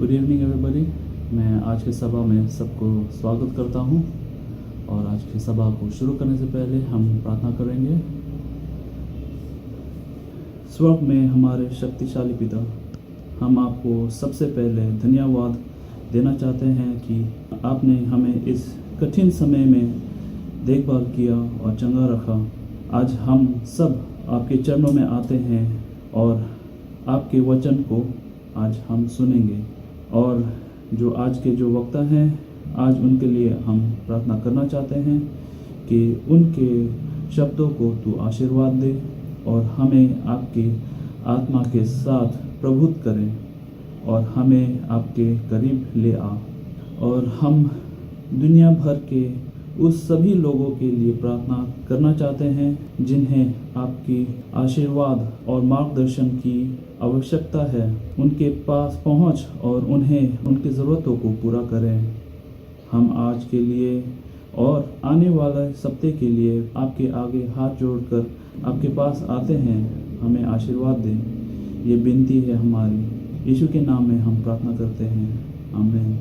Good evening everybody. मैं आज की सभा में सबको स्वागत करता हूं और आज की सभा को शुरू करने से पहले हम प्रार्थना करेंगे। स्वर्ग में हमारे शक्तिशाली पिता, हम आपको सबसे पहले धन्यवाद देना चाहते हैं कि आपने हमें इस कठिन समय में देखभाल किया और चंगा रखा। आज हम सब आपके चरणों में आते हैं और आपके वचन को आज हम सुनेंगे और जो आज के जो वक्ता हैं आज उनके लिए हम प्रार्थना करना चाहते हैं कि उनके शब्दों को तू आशीर्वाद दे और हमें आपकी आत्मा के साथ प्रभुत्व करें और हमें आपके करीब ले आ। और हम दुनिया भर के उस सभी लोगों के लिए प्रार्थना करना चाहते हैं जिन्हें आपकी आशीर्वाद और मार्गदर्शन की आवश्यकता है। उनके पास पहुंच और उन्हें उनकी ज़रूरतों को पूरा करें। हम आज के लिए और आने वाले सप्ताह के लिए आपके आगे हाथ जोड़कर आपके पास आते हैं। हमें आशीर्वाद दें, ये विनती है हमारी। यीशु के नाम में हम प्रार्थना करते हैं, आमीन।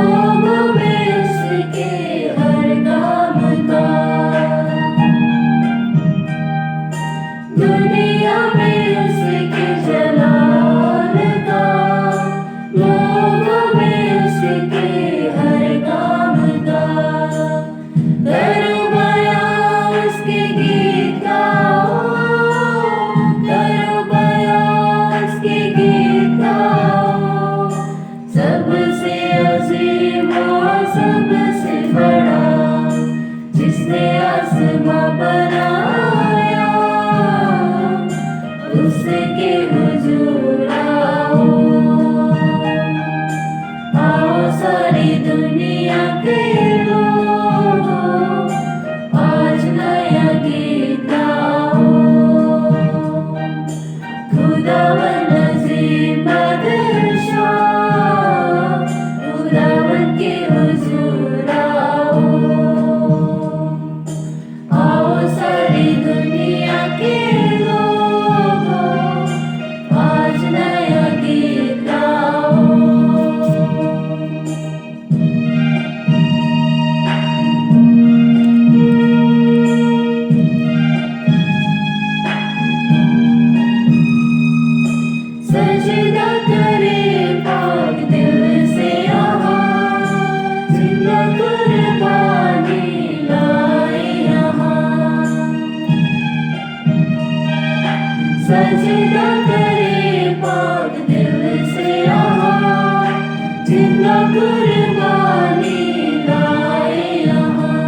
लोगों में उसके हर काम का, दुनिया में उसके जलाल का, लोगों में उसके हर काम का। करो बयां उसके गीत गाओ, करो बयां उसके गीत गाओ। सबसे अजीम और सबसे बड़ा, जिसने आसमां बनाया, उसके हुजूर आओ। आओ सारी दुनिया के लोगों, आज नया गीत गाओ। खुदावन अज़ीम बादशाह, खुदावन के हुजूर आओ। आओ सारी दुनिया के लोगों, आज नया गीत गाओ। सजदा करे पाक दिल से यहाँ, जिंदा कुर्बानी लाए यहाँ। सजदा करे पाक दिल से यहाँ, जिंदा कुर्बानी लाए यहाँ।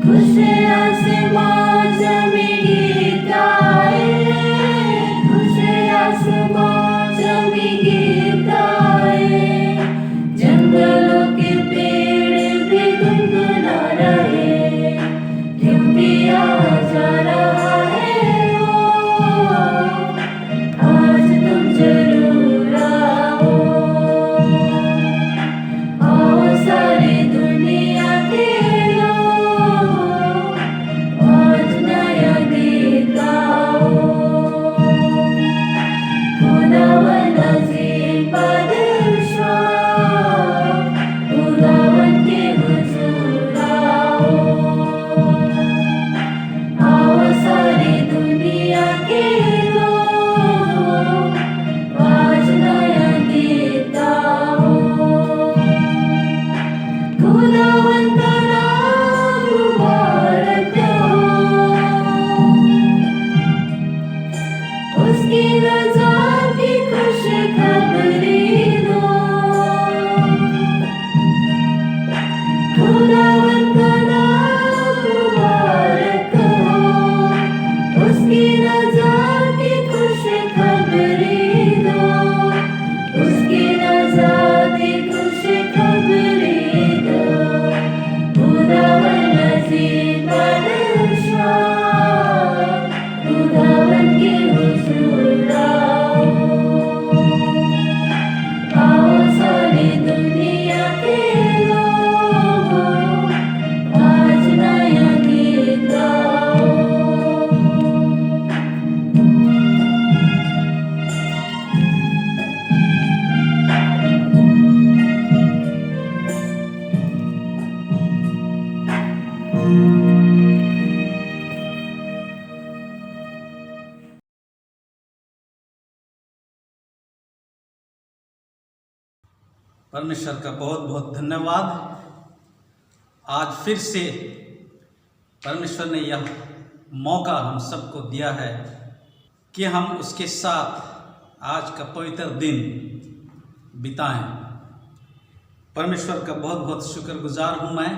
खुश आसमां ज़मीं गीत गाए, खुश आसमां ज़मीं गीत गाए। जंगलों के पेड़ भी गुनगुना रहे, क्योंकि आ जा रहा है वो, आज तुम जरूर आओ। आओ सारी दुनिया के लोगों, आज नया गीत गाओ। खुदावन अज़ीम बादशाह, खुदावन के हुजूर आओ। आओ सारी दुनिया के लोगों, आज नया गीत गाओ। खुदावन का नाम मुबारक हो, उसकी रज़ा की खुशखबरी दो। खुदावन का नाम मुबारक हो, उसकी रज़ा की खुशखबरी दो, उसकी रज़ा की खुशखबरी दो। खुदावन अज़ीम बादशाह, खुदावन के हुजूर आओ। आओ सारी दुनिया के लोगों, आज नया गीत गाओ। परमेश्वर का बहुत बहुत धन्यवाद। आज फिर से परमेश्वर ने यह मौका हम सबको दिया है कि हम उसके साथ आज का पवित्र दिन बिताएं। परमेश्वर का बहुत बहुत शुक्रगुजार हूँ मैं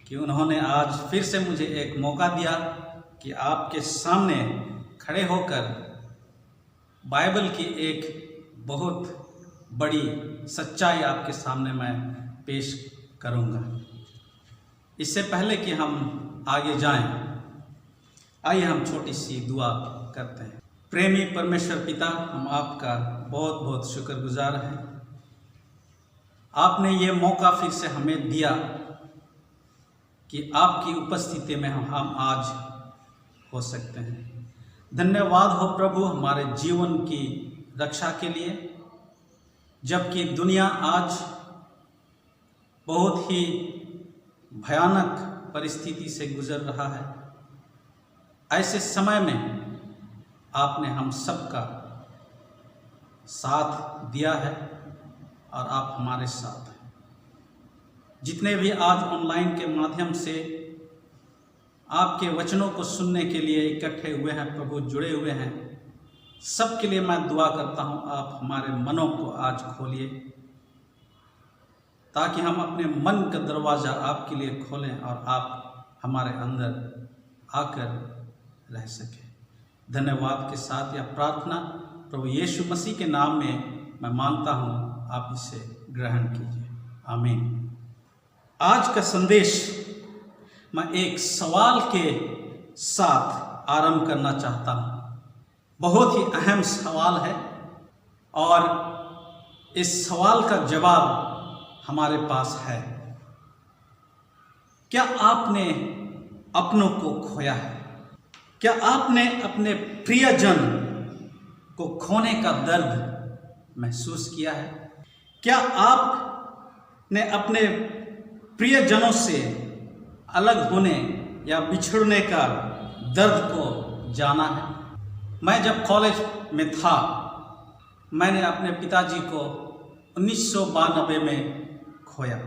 कि उन्होंने आज फिर से मुझे एक मौका दिया कि आपके सामने खड़े होकर बाइबल की एक बहुत बड़ी सच्चाई आपके सामने मैं पेश करूंगा। इससे पहले कि हम आगे जाएं, आइए हम छोटी सी दुआ करते हैं। प्रेमी परमेश्वर पिता, हम आपका बहुत बहुत शुक्रगुजार हैं। आपने ये मौका फिर से हमें दिया कि आपकी उपस्थिति में हम आज हो सकते हैं। धन्यवाद हो प्रभु हमारे जीवन की रक्षा के लिए। जबकि दुनिया आज बहुत ही भयानक परिस्थिति से गुजर रहा है। ऐसे समय में आपने हम सबका साथ दिया है और आप हमारे साथ हैं। जितने भी आज ऑनलाइन के माध्यम से आपके वचनों को सुनने के लिए इकट्ठे हुए हैं, प्रभु जुड़े हुए हैं, सबके लिए मैं दुआ करता हूं, आप हमारे मनों को आज खोलिए ताकि हम अपने मन का दरवाज़ा आपके लिए खोलें और आप हमारे अंदर आकर रह सकें। धन्यवाद के साथ यह प्रार्थना प्रभु यीशु मसीह के नाम में मैं मांगता हूं, आप इसे ग्रहण कीजिए। आमीन। आज का संदेश मैं एक सवाल के साथ आरंभ करना चाहता हूं। बहुत ही अहम सवाल है और इस सवाल का जवाब हमारे पास है। क्या आपने अपनों को खोया है? क्या आपने अपने प्रियजन को खोने का दर्द महसूस किया है? क्या आपने अपने प्रियजनों से अलग होने या बिछड़ने का दर्द को जाना है? मैं जब कॉलेज में था, मैंने अपने पिताजी को 1992 में खोया।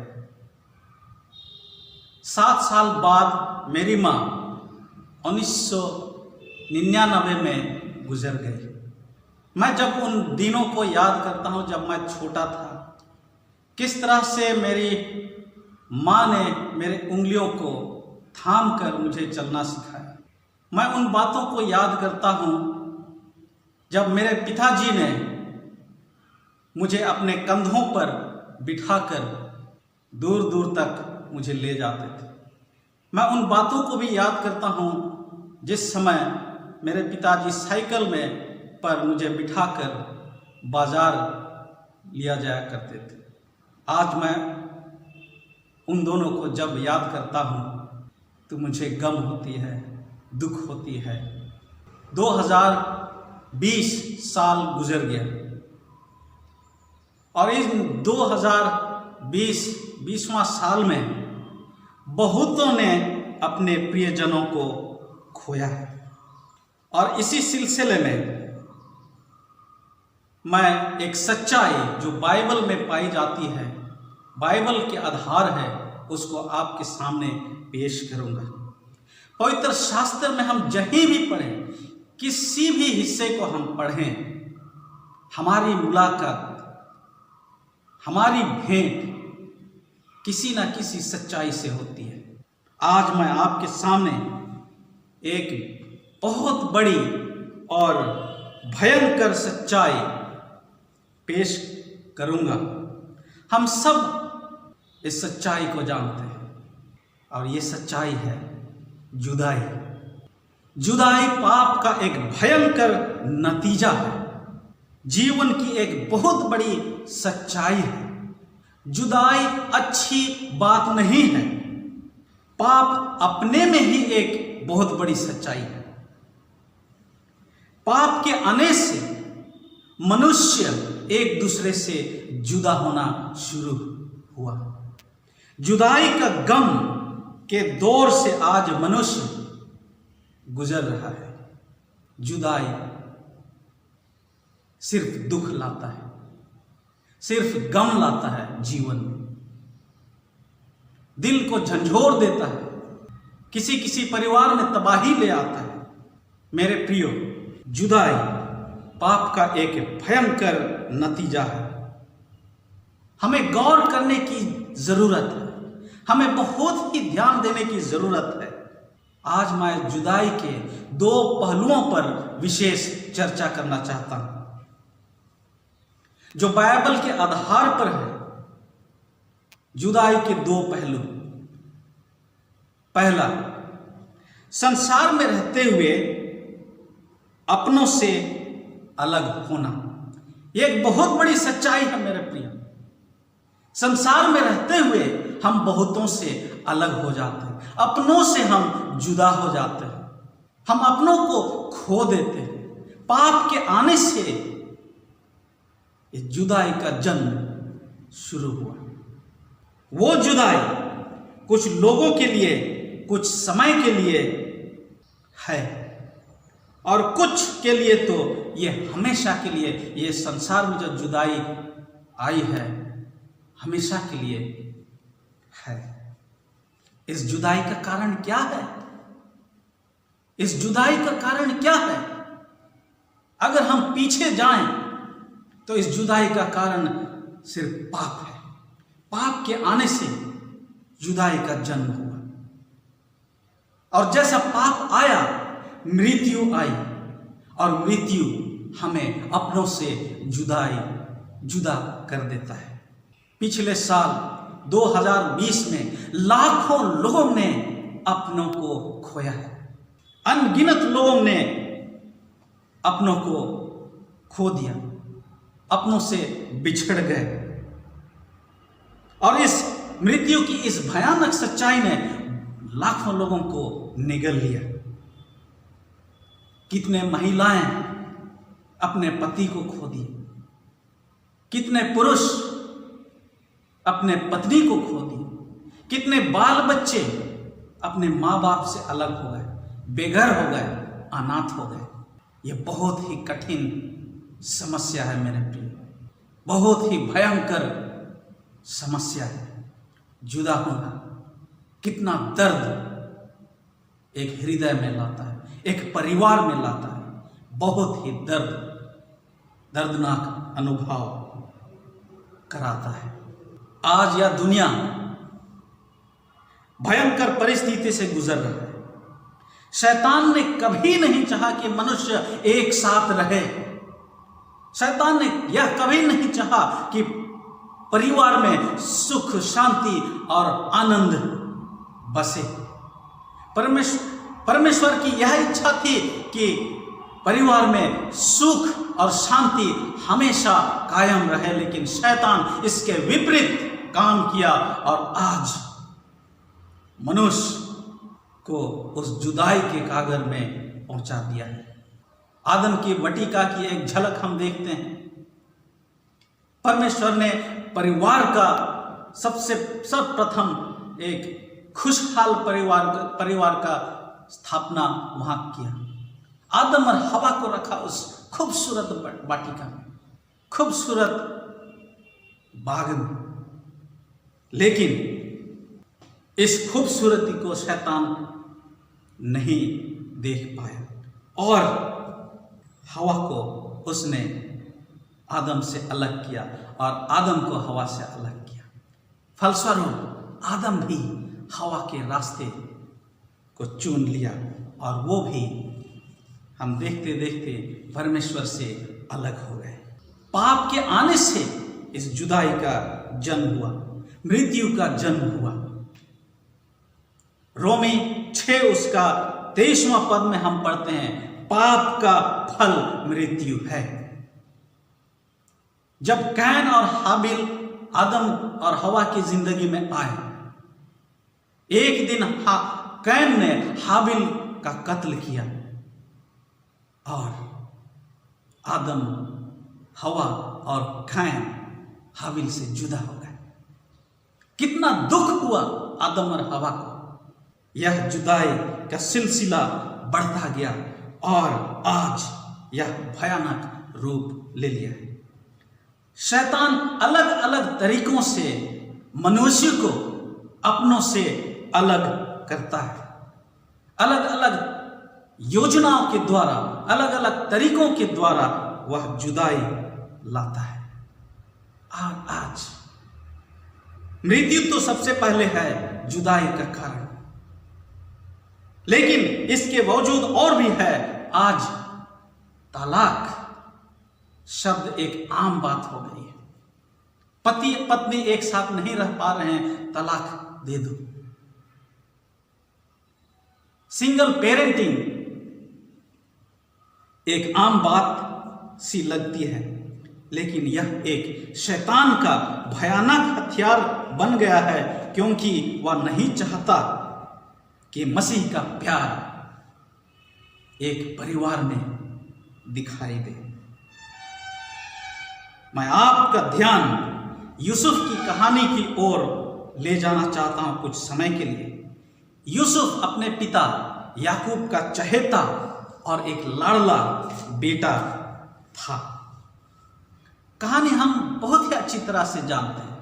7 साल बाद मेरी माँ 1999 में गुजर गई। मैं जब उन दिनों को याद करता हूँ जब मैं छोटा था, किस तरह से मेरी माँ ने मेरे उंगलियों को थाम कर मुझे चलना सिखाया। मैं उन बातों को याद करता हूँ जब मेरे पिताजी ने मुझे अपने कंधों पर बिठाकर दूर दूर तक मुझे ले जाते थे। मैं उन बातों को भी याद करता हूँ जिस समय मेरे पिताजी साइकिल में पर मुझे बिठाकर बाजार लिया जाया करते थे। आज मैं उन दोनों को जब याद करता हूँ तो मुझे गम होती है, दुख होती है। 2020 साल गुजर गया और इस 2020वां साल में बहुतों ने अपने प्रियजनों को खोया है। और इसी सिलसिले में मैं एक सच्चाई जो बाइबल में पाई जाती है, बाइबल के आधार है, उसको आपके सामने पेश करूंगा। पवित्र शास्त्र में हम जहीं भी पढ़ें, किसी भी हिस्से को हम पढ़ें, हमारी मुलाकात, हमारी भेंट किसी ना किसी सच्चाई से होती है। आज मैं आपके सामने एक बहुत बड़ी और भयंकर सच्चाई पेश करूंगा। हम सब इस सच्चाई को जानते हैं और ये सच्चाई है जुदाई। जुदाई पाप का एक भयंकर नतीजा है, जीवन की एक बहुत बड़ी सच्चाई है। जुदाई अच्छी बात नहीं है। पाप अपने में ही एक बहुत बड़ी सच्चाई है। पाप के आने से मनुष्य एक दूसरे से जुदा होना शुरू हुआ। जुदाई का गम के दौर से आज मनुष्य गुजर रहा है। जुदाई सिर्फ दुख लाता है, सिर्फ गम लाता है जीवन में, दिल को झंझोर देता है, किसी किसी परिवार में तबाही ले आता है। मेरे प्रियो, जुदाई पाप का एक भयंकर नतीजा है। हमें गौर करने की जरूरत है, हमें बहुत ही ध्यान देने की जरूरत है। आज मैं जुदाई के 2 पहलुओं पर विशेष चर्चा करना चाहता हूं जो बाइबल के आधार पर है। जुदाई के 2 पहलू। पहला, संसार में रहते हुए अपनों से अलग होना। यह एक बहुत बड़ी सच्चाई है मेरे प्रिय। संसार में रहते हुए हम बहुतों से अलग हो जाते हैं, अपनों से हम जुदा हो जाते हैं, हम अपनों को खो देते हैं। पाप के आने से इस जुदाई का जन्म शुरू हुआ। वो जुदाई कुछ लोगों के लिए कुछ समय के लिए है, और कुछ के लिए तो ये हमेशा के लिए, ये संसार में जो जुदाई आई है हमेशा के लिए है। इस जुदाई का कारण क्या है? इस जुदाई का कारण क्या है? अगर हम पीछे जाएं तो इस जुदाई का कारण सिर्फ पाप है। पाप के आने से जुदाई का जन्म हुआ, और जैसा पाप आया मृत्यु आई, और मृत्यु हमें अपनों से जुदा कर देता है। पिछले साल 2020 में लाखों लोगों ने अपनों को खोया है। अनगिनत लोगों ने अपनों को खो दिया, अपनों से बिछड़ गए, और इस मृत्यु की इस भयानक सच्चाई ने लाखों लोगों को निगल लिया। कितने महिलाएं अपने पति को खो दिए, कितने पुरुष अपने पत्नी को खो दिए, कितने बाल बच्चे अपने माँ बाप से अलग हो गए, बेघर हो गए, अनाथ हो गए। ये बहुत ही कठिन समस्या है मेरे प्रिय, बहुत ही भयंकर समस्या है। जुदा होना कितना दर्द एक हृदय में लाता है, एक परिवार में लाता है। बहुत ही दर्दनाक अनुभव कराता है। आज यह दुनिया भयंकर परिस्थिति से गुजर रहा है। शैतान ने कभी नहीं चाहा कि मनुष्य एक साथ रहे। शैतान ने यह कभी नहीं चाहा कि परिवार में सुख, शांति और आनंद बसे। परमेश्वर की यह इच्छा थी कि परिवार में सुख और शांति हमेशा कायम रहे, लेकिन शैतान इसके विपरीत काम किया, और आज मनुष्य को उस जुदाई के कागर में पहुंचा दिया है। आदम की वाटिका की एक झलक हम देखते हैं। परमेश्वर ने परिवार का सर्वप्रथम एक खुशहाल परिवार का स्थापना वहां किया। आदम और हवा को रखा उस खूबसूरत वाटिका में, खूबसूरत बाग में, लेकिन इस खूबसूरती को शैतान नहीं देख पाया, और हवा को उसने आदम से अलग किया, और आदम को हवा से अलग किया। फलस्वरूप आदम भी हवा के रास्ते को चुन लिया, और वो भी हम देखते देखते परमेश्वर से अलग हो गए। पाप के आने से इस जुदाई का जन्म हुआ, मृत्यु का जन्म हुआ। रोमी 6 उसका 23वां पद में हम पढ़ते हैं, पाप का फल मृत्यु है। जब कैन और हाबिल आदम और हवा की जिंदगी में आए, एक दिन कैन ने हाबिल का कत्ल किया, और आदम, हवा और कैन हाबिल से जुदा हो गए। कितना दुख हुआ आदम और हवा को। यह जुदाई का सिलसिला बढ़ता गया, और आज यह भयानक रूप ले लिया है। शैतान अलग अलग तरीकों से मनुष्य को अपनों से अलग करता है। अलग अलग योजनाओं के द्वारा, अलग अलग तरीकों के द्वारा वह जुदाई लाता है। और आज मृत्यु तो सबसे पहले है जुदाई का कारण, लेकिन इसके बावजूद और भी है। आज तलाक शब्द एक आम बात हो गई है। पति पत्नी एक साथ नहीं रह पा रहे हैं, तलाक दे दो। सिंगल पेरेंटिंग एक आम बात सी लगती है, लेकिन यह एक शैतान का भयानक हथियार बन गया है, क्योंकि वह नहीं चाहता कि मसीह का प्यार एक परिवार में दिखाई दे। मैं आपका ध्यान यूसुफ की कहानी की ओर ले जाना चाहता हूं कुछ समय के लिए। यूसुफ अपने पिता याकूब का चहेता और एक लाडला बेटा था। कहानी हम बहुत ही अच्छी तरह से जानते हैं,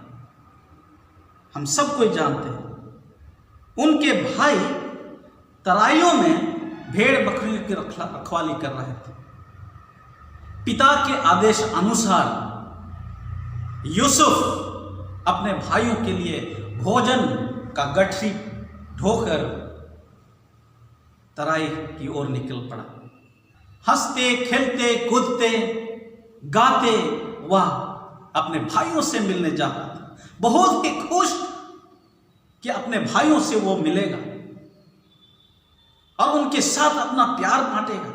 हम सब कोई जानते हैं। उनके भाई तराइयों में भेड़ बकरियों की रखवाली कर रहे थे। पिता के आदेश अनुसार यूसुफ अपने भाइयों के लिए भोजन का गठरी ढोकर तराई की ओर निकल पड़ा। हंसते खेलते कूदते गाते वह अपने भाइयों से मिलने जा रहा था, बहुत ही खुश कि अपने भाइयों से वो मिलेगा और उनके साथ अपना प्यार बांटेगा।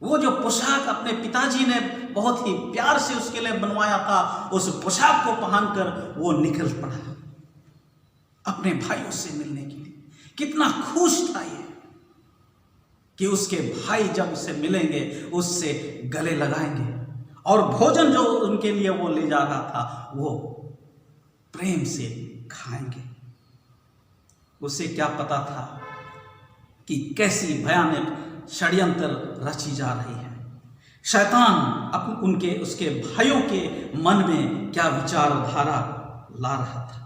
वो जो पोशाक अपने पिताजी ने बहुत ही प्यार से उसके लिए बनवाया था, उस पोशाक को पहनकर वो निकल पड़ा अपने भाइयों से मिलने के लिए। कितना खुश था ये कि उसके भाई जब उसे मिलेंगे उससे गले लगाएंगे और भोजन जो उनके लिए वो ले जा रहा था वो प्रेम से खाएंगे। उसे क्या पता था कि कैसी भयानक षड्यंत्र रची जा रही है। शैतान उसके भाइयों के मन में क्या विचारधारा ला रहा था।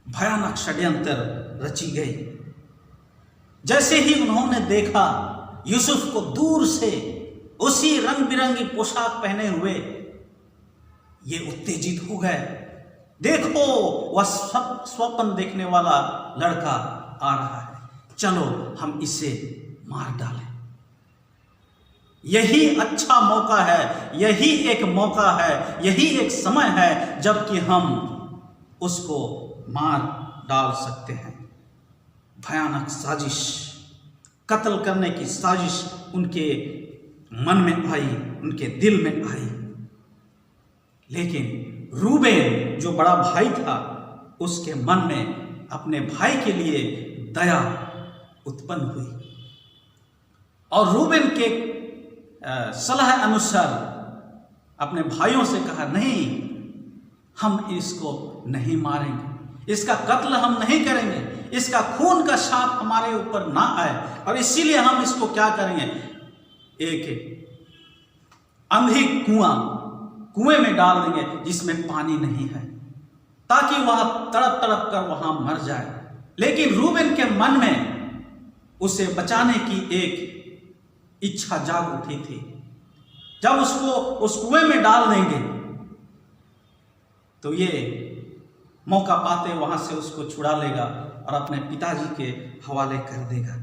भयानक षड्यंत्र रची गई। जैसे ही उन्होंने देखा यूसुफ को दूर से उसी रंग बिरंगी पोशाक पहने हुए, ये उत्तेजित हो गए। देखो, वह स्वप्न देखने वाला लड़का आ रहा है, चलो हम इसे मार डालें। यही अच्छा मौका है, यही एक मौका है, यही एक समय है जबकि हम उसको मार डाल सकते हैं। भयानक साजिश, कत्ल करने की साजिश उनके मन में आई, उनके दिल में आई। लेकिन रूबेन जो बड़ा भाई था, उसके मन में अपने भाई के लिए दया उत्पन्न हुई और रूबेन के सलाह अनुसार अपने भाइयों से कहा, नहीं, हम इसको नहीं मारेंगे, इसका कत्ल हम नहीं करेंगे, इसका खून का शाप हमारे ऊपर ना आए और इसीलिए हम इसको क्या करेंगे, एक अंधी कुएं में डाल देंगे जिसमें पानी नहीं है, ताकि वह तड़प तड़प कर वहां मर जाए। लेकिन रूबेन के मन में उसे बचाने की एक इच्छा जाग उठी थी। जब उसको उस कुएं में डाल देंगे तो ये मौका पाते वहां से उसको छुड़ा लेगा और अपने पिताजी के हवाले कर देगा।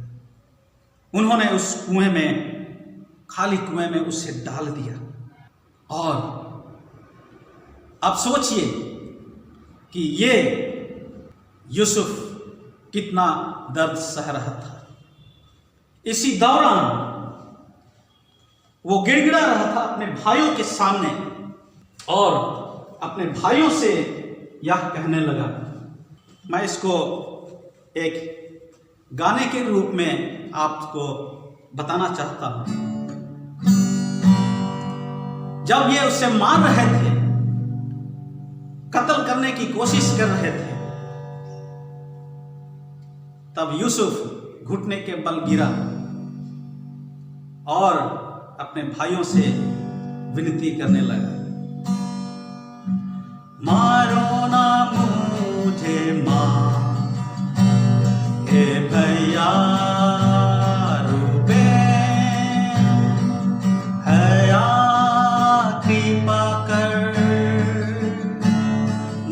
उन्होंने उस कुएं में, खाली कुएं में उसे डाल दिया। और अब सोचिए कि ये यूसुफ कितना दर्द सह रहा था। इसी दौरान वो गिड़गिड़ा रहा था अपने भाइयों के सामने और अपने भाइयों से यह कहने लगा। मैं इसको एक गाने के रूप में आपको बताना चाहता हूं। जब ये उसे मार रहे थे, कत्ल करने की कोशिश कर रहे थे, तब यूसुफ घुटने के बल गिरा और अपने भाइयों से विनती करने लगा, मारो ना मुझे मां, हे भैया रूबेन, हया कृपा कर,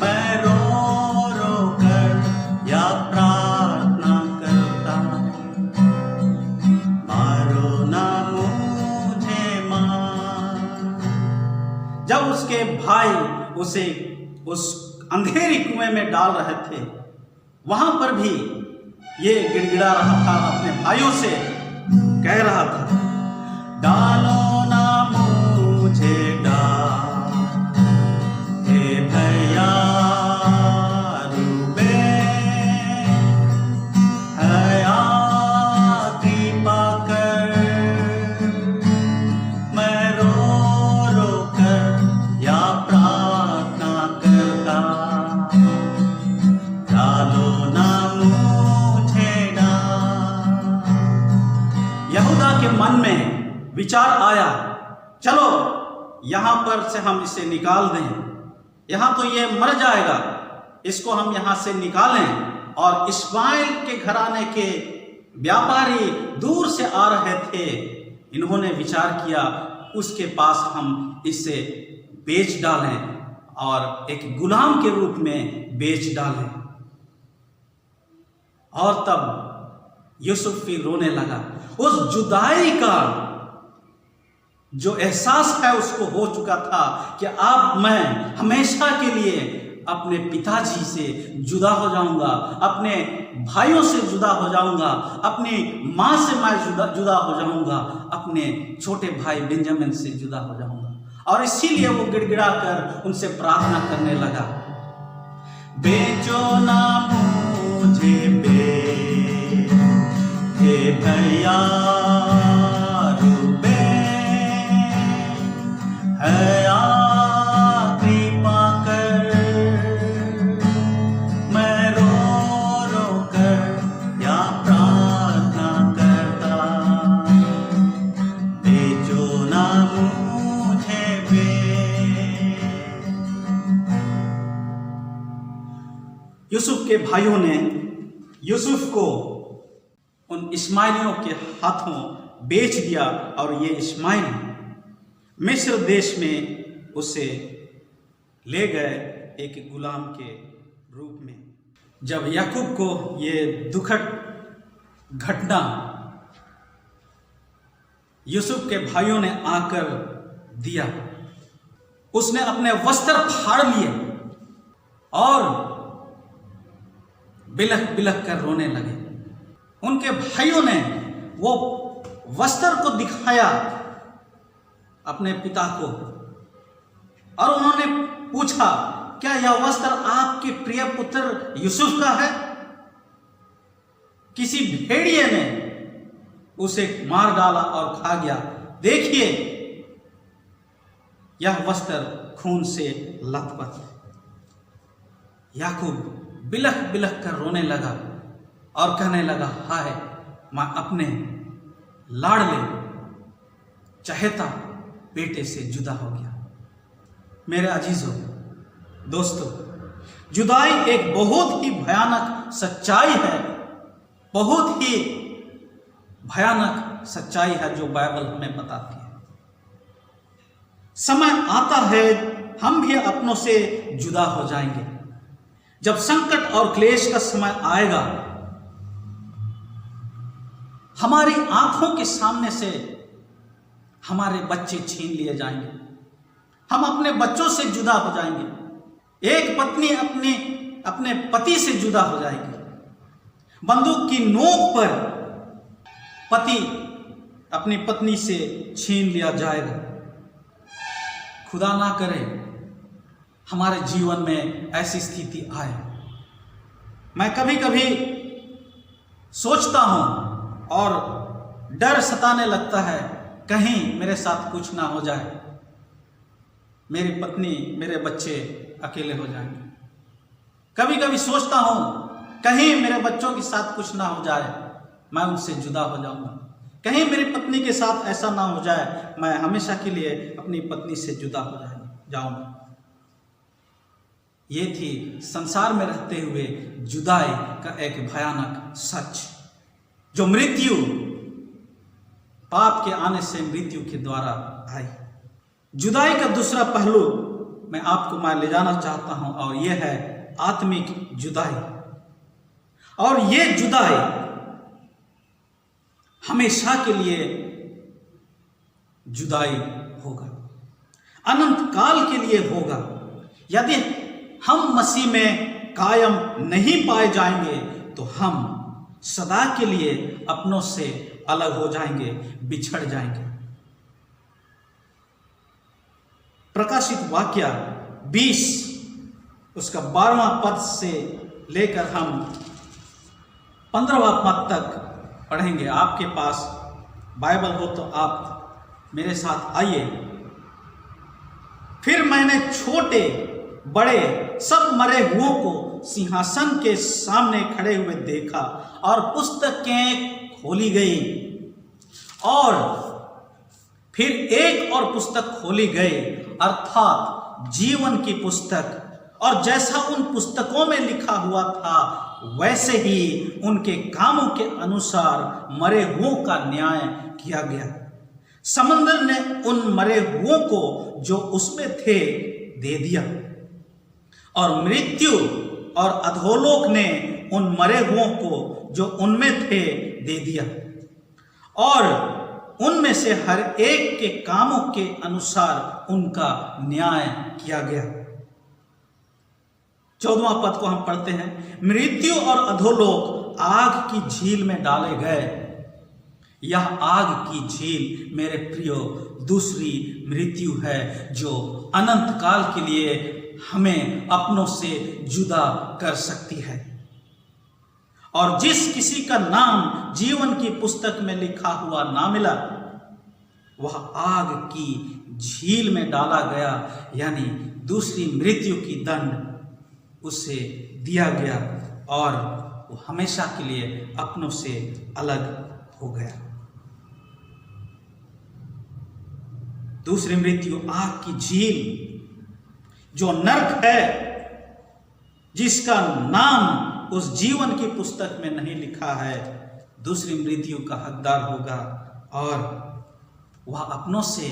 मैं रो रो कर या प्रार्थना करता, मारो ना मुझे मां। जब उसके भाई उसे उस अंधेरी कुएं में डाल रहे थे, वहां पर भी ये गिड़गिड़ा रहा था, अपने भाइयों से कह रहा था, डालो ना मुझे डाल, हे भैया रूबेन, हया कृपा कर, मैं रो रो कर या प्रार्थना करता, मन में विचार आया, चलो यहाँ पर से हम इसे निकाल दें, यहाँ तो ये मर जाएगा, इसको हम यहाँ से निकालें। और इस्माइल के घराने के व्यापारी दूर से आ रहे थे, इन्होंने विचार किया उसके पास हम इसे बेच डालें और एक गुलाम के रूप में बेच डालें। और तब यूसुफ फिर रोने लगा। उस जुदाई का जो एहसास है उसको हो चुका था कि अब मैं हमेशा के लिए अपने पिताजी से जुदा हो जाऊंगा, अपने भाइयों से जुदा हो जाऊंगा, अपनी माँ से मैं जुदा हो जाऊंगा, अपने छोटे भाई बेंजामिन से जुदा हो जाऊंगा। और इसीलिए वो गिड़गिड़ा कर उनसे प्रार्थना करने लगा, बेचो ना मुझे हे भैया यूसुफ के भाइयों ने यूसुफ को उन इस्माइलियों के हाथों बेच दिया और ये इस्माइल मिस्र देश में उसे ले गए एक गुलाम के रूप में। जब याकूब को ये दुखद घटना यूसुफ के भाइयों ने आकर दिया, उसने अपने वस्त्र फाड़ लिए और बिलख बिलख कर रोने लगे। उनके भाइयों ने वो वस्त्र को दिखाया अपने पिता को और उन्होंने पूछा, क्या यह वस्त्र आपके प्रिय पुत्र यूसुफ का है? किसी भेड़िए ने उसे मार डाला और खा गया, देखिए यह वस्त्र खून से लथपथ। याकूब बिलख बिलख कर रोने लगा और कहने लगा, हाय मैं अपने लाडले चहेता बेटे से जुदा हो गया। मेरे अजीजों दोस्तों, जुदाई एक बहुत ही भयानक सच्चाई है, बहुत ही भयानक सच्चाई है जो बाइबल हमें बताती है। समय आता है हम भी अपनों से जुदा हो जाएंगे। जब संकट और क्लेश का समय आएगा, हमारी आंखों के सामने से हमारे बच्चे छीन लिए जाएंगे, हम अपने बच्चों से जुदा हो जाएंगे, एक पत्नी अपने पति से जुदा हो जाएगी, बंदूक की नोक पर पति अपनी पत्नी से छीन लिया जाएगा। खुदा ना करे हमारे जीवन में ऐसी स्थिति आए। मैं कभी कभी सोचता हूं और डर सताने लगता है, कहीं मेरे साथ कुछ ना हो जाए, मेरी पत्नी मेरे बच्चे अकेले हो जाएंगे। कभी कभी सोचता हूं कहीं मेरे बच्चों के साथ कुछ ना हो जाए, मैं उनसे जुदा हो जाऊंगा, कहीं मेरी पत्नी के साथ ऐसा ना हो जाए मैं हमेशा के लिए अपनी पत्नी से जुदा हो जाऊंगा। ये थी संसार में रहते हुए जुदाई का एक भयानक सच, जो मृत्यु, पाप के आने से मृत्यु के द्वारा आई। जुदाई का दूसरा पहलू मैं ले जाना चाहता हूं और यह है आत्मिक जुदाई। और ये जुदाई हमेशा के लिए जुदाई होगा, अनंत काल के लिए होगा। यदि हम मसीह में कायम नहीं पाए जाएंगे तो हम सदा के लिए अपनों से अलग हो जाएंगे, बिछड़ जाएंगे। प्रकाशित वाक्य 20 उसका 12वां पद से लेकर हम 15वां पद तक पढ़ेंगे। आपके पास बाइबल हो तो आप मेरे साथ आइए। फिर मैंने छोटे बड़े सब मरे हुओं को सिंहासन के सामने खड़े हुए देखा और पुस्तकें खोली गई और फिर एक और पुस्तक खोली गई, अर्थात जीवन की पुस्तक। और जैसा उन पुस्तकों में लिखा हुआ था वैसे ही उनके कामों के अनुसार मरे हुओं का न्याय किया गया। समंदर ने उन मरे हुओं को जो उसमें थे दे दिया, और मृत्यु और अधोलोक ने उन मरे हुओं को जो उनमें थे दे दिया, और उनमें से हर एक के कामों के अनुसार उनका न्याय किया गया। 14वां पद को हम पढ़ते हैं, मृत्यु और अधोलोक आग की झील में डाले गए। यह आग की झील मेरे प्रियो दूसरी मृत्यु है, जो अनंत काल के लिए हमें अपनों से जुदा कर सकती है। और जिस किसी का नाम जीवन की पुस्तक में लिखा हुआ ना मिला, वह आग की झील में डाला गया, यानी दूसरी मृत्यु की दंड उसे दिया गया, और वो हमेशा के लिए अपनों से अलग हो गया। दूसरी मृत्यु आग की झील, जो नरक है, जिसका नाम उस जीवन की पुस्तक में नहीं लिखा है, दूसरी मृत्यु का हकदार होगा, और वह अपनों से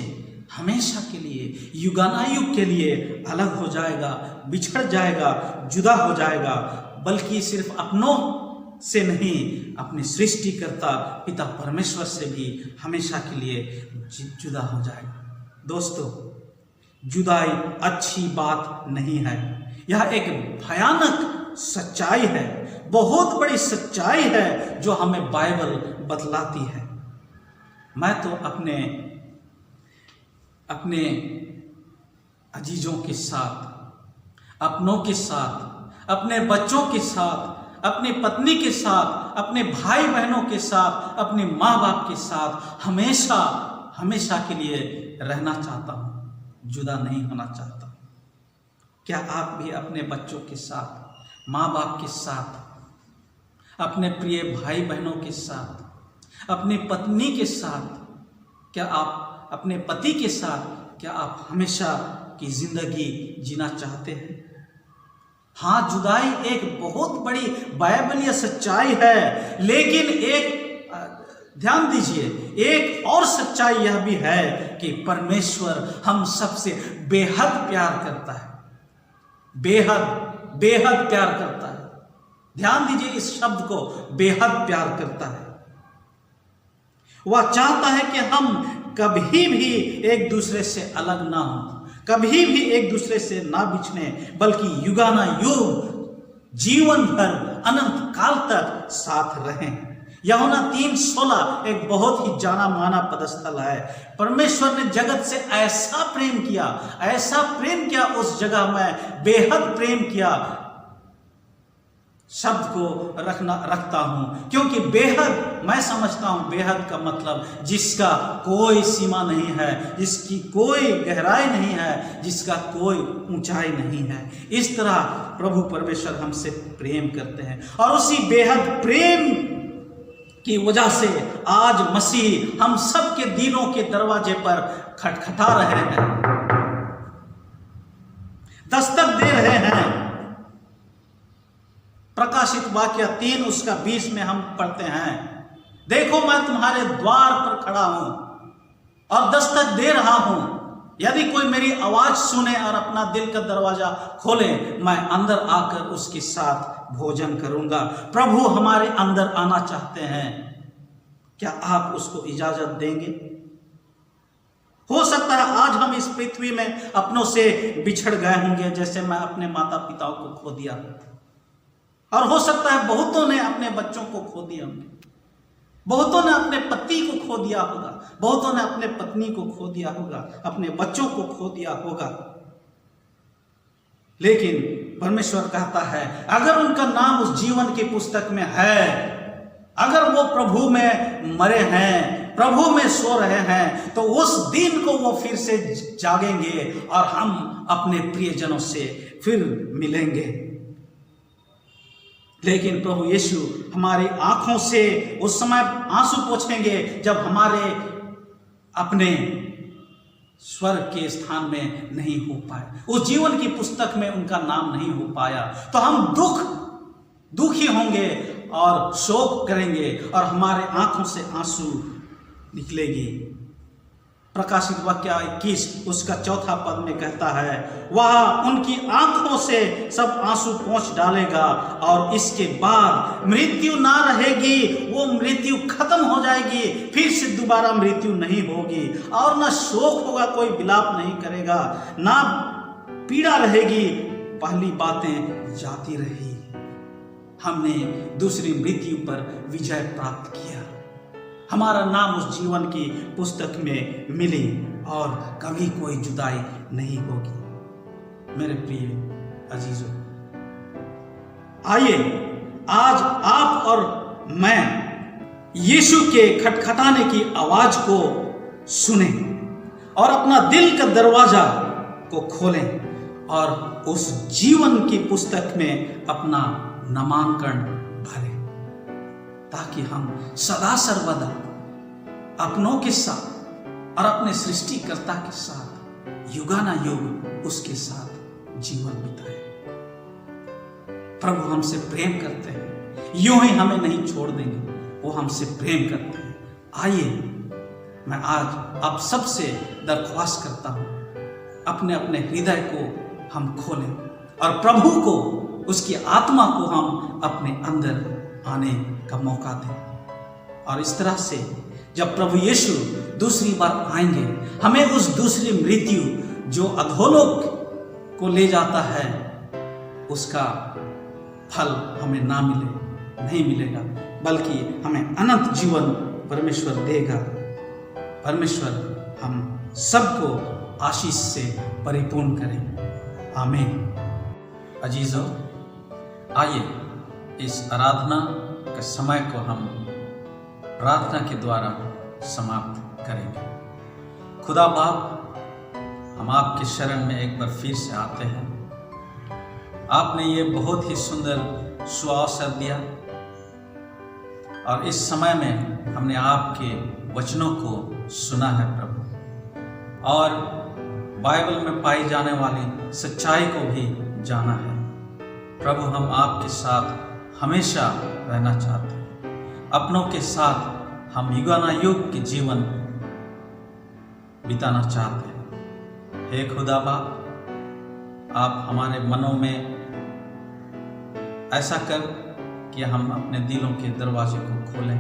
हमेशा के लिए, युगानायुग के लिए अलग हो जाएगा, बिछड़ जाएगा, जुदा हो जाएगा। बल्कि सिर्फ अपनों से नहीं, अपने सृष्टिकर्ता पिता परमेश्वर से भी हमेशा के लिए जुदा हो जाएगा। दोस्तों, जुदाई अच्छी बात नहीं है। यह एक भयानक सच्चाई है, बहुत बड़ी सच्चाई है, जो हमें बाइबल बतलाती है। मैं तो अपने अजीजों के साथ, अपनों के साथ, अपने बच्चों के साथ, अपनी पत्नी के साथ, अपने भाई बहनों के साथ, अपने माँ बाप के साथ हमेशा के लिए रहना चाहता हूँ, जुदा नहीं होना चाहता। क्या आप भी अपने बच्चों के साथ, माँ बाप के साथ, अपने प्रिय भाई बहनों के साथ, अपनी पत्नी के साथ, क्या आप अपने पति के साथ, क्या आप हमेशा की जिंदगी जीना चाहते हैं? हाँ, जुदाई एक बहुत बड़ी बाइबलीय सच्चाई है, लेकिन एक ध्यान दीजिए, एक और सच्चाई यह भी है कि परमेश्वर हम सबसे बेहद प्यार करता है, बेहद प्यार करता है। ध्यान दीजिए इस शब्द को, बेहद प्यार करता है। वह चाहता है कि हम कभी भी एक दूसरे से अलग ना हो, कभी भी एक दूसरे से ना बिछड़े, बल्कि युगाना युग, जीवन भर, अनंत काल तक साथ रहें। यूहन्ना 3:16 एक बहुत ही जाना माना पदस्थल है। परमेश्वर ने जगत से ऐसा प्रेम किया, उस जगह में बेहद प्रेम किया शब्द को रखता हूं, क्योंकि बेहद, मैं समझता हूं बेहद का मतलब जिसका कोई सीमा नहीं है, जिसकी कोई गहराई नहीं है, जिसका कोई ऊंचाई नहीं है। इस तरह प्रभु परमेश्वर हमसे प्रेम करते हैं, और उसी बेहद प्रेम की वजह से आज मसीह हम सब के दिलों के दरवाजे पर खटखटा रहे हैं, दस्तक दे रहे हैं। प्रकाशित वाक्य 3:20 में हम पढ़ते हैं, देखो मैं तुम्हारे द्वार पर खड़ा हूं और दस्तक दे रहा हूं, यदि कोई मेरी आवाज सुने और अपना दिल का दरवाजा खोले, मैं अंदर आकर उसके साथ भोजन करूंगा। प्रभु हमारे अंदर आना चाहते हैं, क्या आप उसको इजाजत देंगे? हो सकता है आज हम इस पृथ्वी में अपनों से बिछड़ गए होंगे, जैसे मैं अपने माता पिताओं को खो दिया, और हो सकता है बहुतों ने अपने बच्चों को खो दिया होंगे, बहुतों ने अपने पति को खो दिया होगा, बहुतों ने अपने पत्नी को खो दिया होगा, अपने बच्चों को खो दिया होगा। लेकिन परमेश्वर कहता है, अगर उनका नाम उस जीवन की पुस्तक में है, अगर वो प्रभु में मरे हैं, प्रभु में सो रहे हैं, तो उस दिन को वो फिर से जागेंगे और हम अपने प्रियजनों से फिर मिलेंगे। लेकिन प्रभु यीशु हमारी आंखों से उस समय आंसू पोंछेंगे जब हमारे अपने स्वर्ग के स्थान में नहीं हो पाए, उस जीवन की पुस्तक में उनका नाम नहीं हो पाया, तो हम दुखी होंगे और शोक करेंगे और हमारे आंखों से आंसू निकलेगी। प्रकाशित वाक्य 21 उसका 4 पद में कहता है, वह उनकी आंखों से सब आंसू पोंछ डालेगा और इसके बाद मृत्यु ना रहेगी, वो मृत्यु खत्म हो जाएगी, फिर से दोबारा मृत्यु नहीं होगी और ना शोक होगा, कोई विलाप नहीं करेगा, ना पीड़ा रहेगी, पहली बातें जाती रही। हमने दूसरी मृत्यु पर विजय प्राप्त किया, हमारा नाम उस जीवन की पुस्तक में मिली और कभी कोई जुदाई नहीं होगी। मेरे प्रिय अजीजों, आइए आज आप और मैं यीशु के खटखटाने की आवाज को सुने और अपना दिल का दरवाजा को खोलें और उस जीवन की पुस्तक में अपना नामांकन भरें, ताकि हम सदा सर्वदा अपनों के साथ और अपने सृष्टिकर्ता के साथ युगानुयुग उसके साथ जीवन बिताएं। प्रभु हमसे प्रेम करते हैं, यूं ही हमें नहीं छोड़ देंगे, वो हमसे प्रेम करते हैं। आइए मैं आज आप सबसे दरख्वास्त करता हूं, अपने अपने हृदय को हम खोलें और प्रभु को, उसकी आत्मा को हम अपने अंदर आने का मौका दें। और इस तरह से जब प्रभु यीशु दूसरी बार आएंगे, हमें उस दूसरी मृत्यु जो अधोलोक को ले जाता है, उसका फल हमें ना मिले, नहीं मिलेगा, बल्कि हमें अनंत जीवन परमेश्वर देगा। परमेश्वर हम सबको आशीष से परिपूर्ण करें। आमीन। अजीजों, आइए इस आराधना के समय को हम प्रार्थना के द्वारा समाप्त करेंगे। खुदा बाप, हम आपके शरण में एक बार फिर से आते हैं। आपने ये बहुत ही सुंदर सुअवसर दिया और इस समय में हमने आपके वचनों को सुना है प्रभु, और बाइबल में पाई जाने वाली सच्चाई को भी जाना है। प्रभु, हम आपके साथ हमेशा रहना चाहते हैं, अपनों के साथ हम युगानुयुग के जीवन बिताना चाहते हैं। हे खुदा बाप, आप हमारे मनों में ऐसा कर कि हम अपने दिलों के दरवाजे को खोलें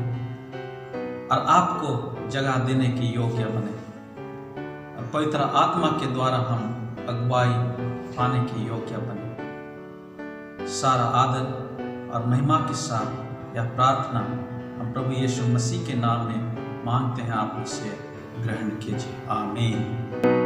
और आपको जगह देने की योग्य बने, और पवित्र आत्मा के द्वारा हम अगुवाई पाने की योग्य बने। सारा आदर और महिमा के साथ यह प्रार्थना हम प्रभु यीशु मसीह के नाम में मांगते हैं, आप इसे ग्रहण कीजिए। आमीन।